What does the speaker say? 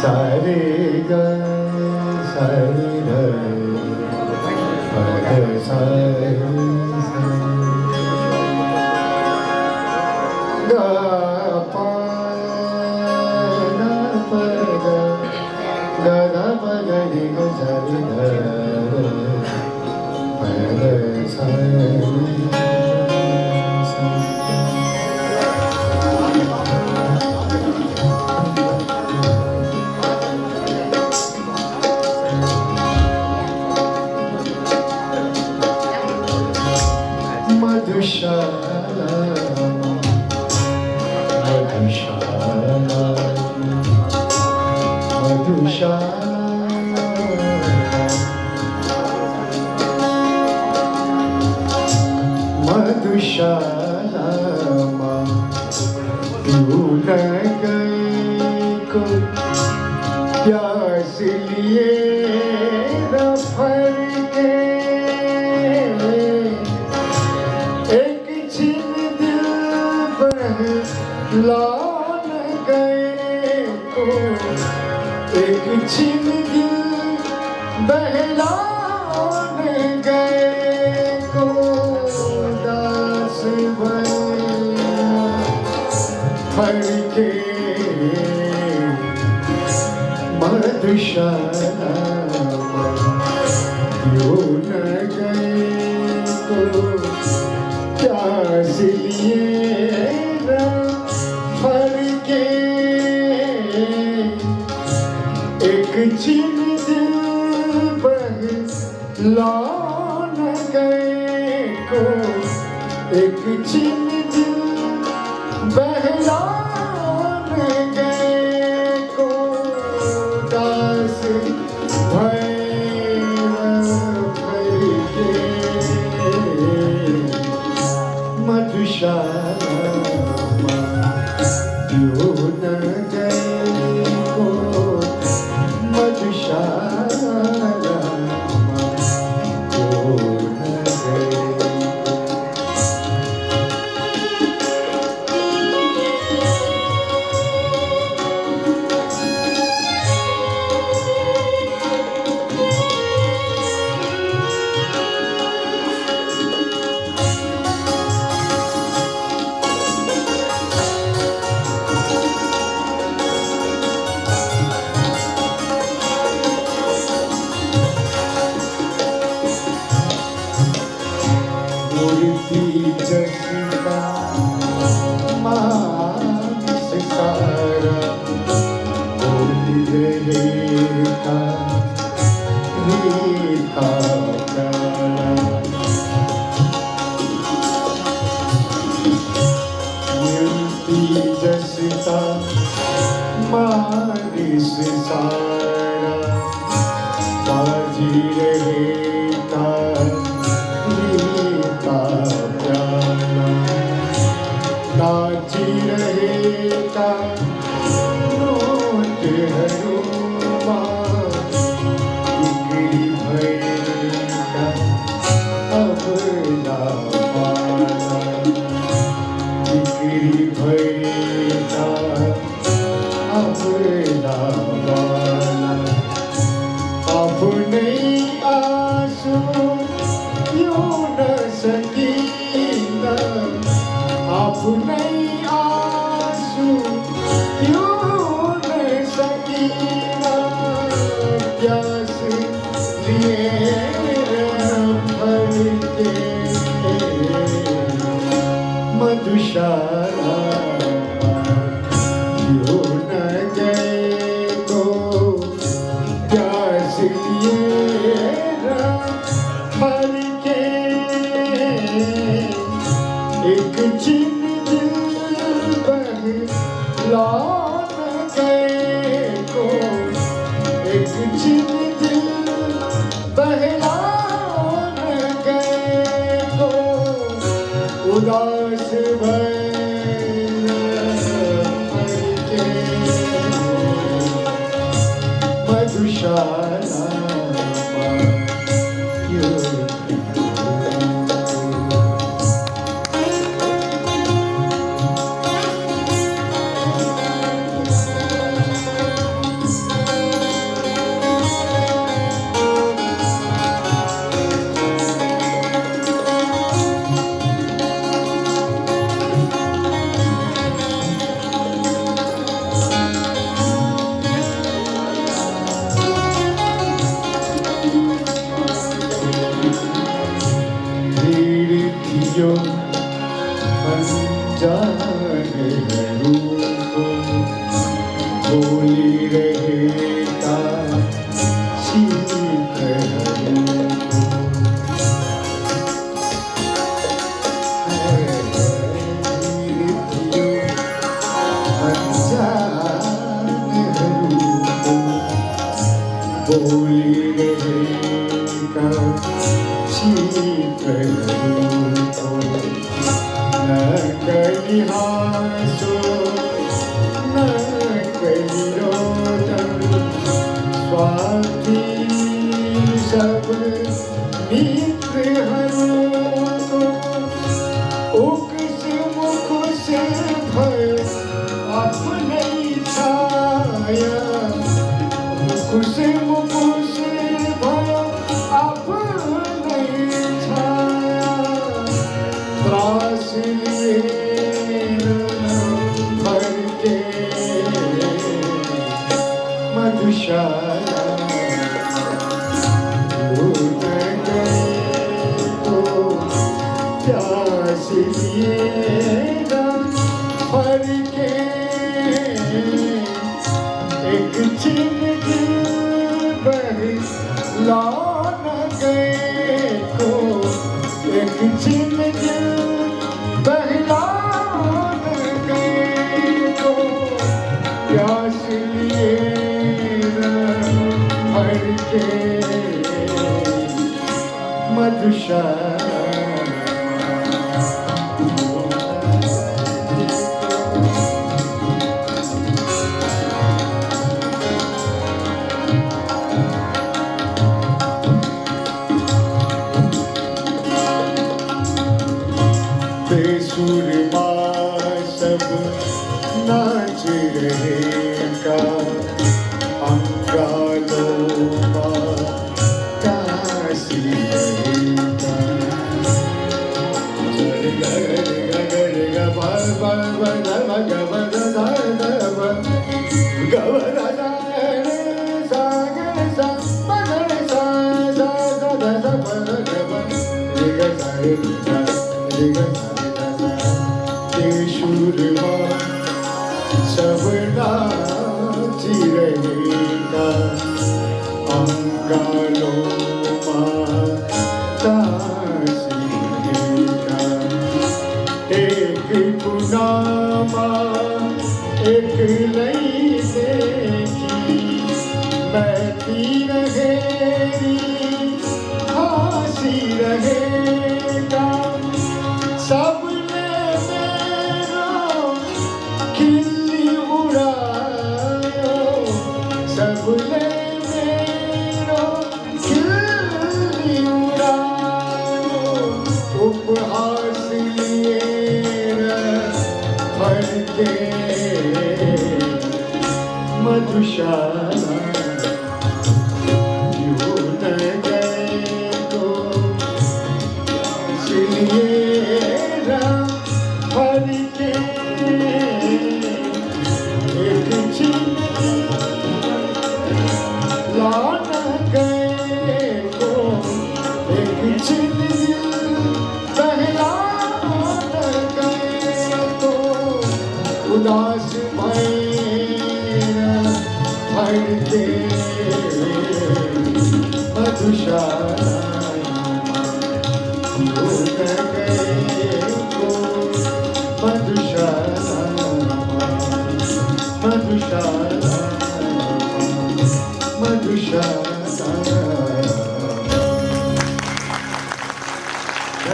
सारे ग सारे ग पद सारे ग प न प ग ग ग प ग रि ग सारे ग पद सारे मधुशाला मधुशाला मधुशाला मधुशाला क्यों न गए को प्यास लिए न फर के लौट गए को एक छिन दिल बहलान गए को दास भर के मधुशाला क्यों न गए को प्यास लिए छिन दिल बहलान गए को एक छिन दिल बहलान गए को दास भैरव के मधुशाला क्यों न गए को मधुशाला क्यों न गए मूर्ति जसिता मानस सारा बोली रहेगा रेखा मूर्ति जसिता मानस सारा बाजी रहेगा नाची रहेगा नोट हरुमा बिगड़ी भैया अब लावाना बिगड़ी भैया अब लावाना अब नहीं आंसू क्यों न सकीना अब नहीं आंसू क्यों न सकीना प्यास लिए भर के मधुशाला क्यों न गए को प्यास लिए भर के एक छिन दिल बहलान गए को एक छिन दिल बहलान गए को उदास के मधुशाला प्रियो अनजाने रूप बोली रहेगा शीतल बोली रहेगा शीतल न कहीं हासो न कहीं रोदन स्वार्थी सब मित्र हरो उकस मुख से भय अपने छाया खुश मुकुश भय अपने छाया त्रास लिए भर के मधुशाला भूल गए तो प्यास लिए भर के एक छिन लौट गए को एक छिन बहलान गए को प्यास लिए भर के मधुशाला बेसुरमा सब नाच रहेगा अंगालों में काशी रहेगा शूरमा सब नाच रहेगा अंगालों में ताशी रहेगा एक गुनामा एक नहीं देखी बैठी रहेगी हंसी रहेगा सब सबले मेरो खिल्ली उड़ाओ उपहास लिए भर के मधुशाला यूं न गए तो इसलिए भर के एक छिन लौट गए को एक छिन बहलान गए को उदास भर के मधुशाला लौट गए को मधुशाला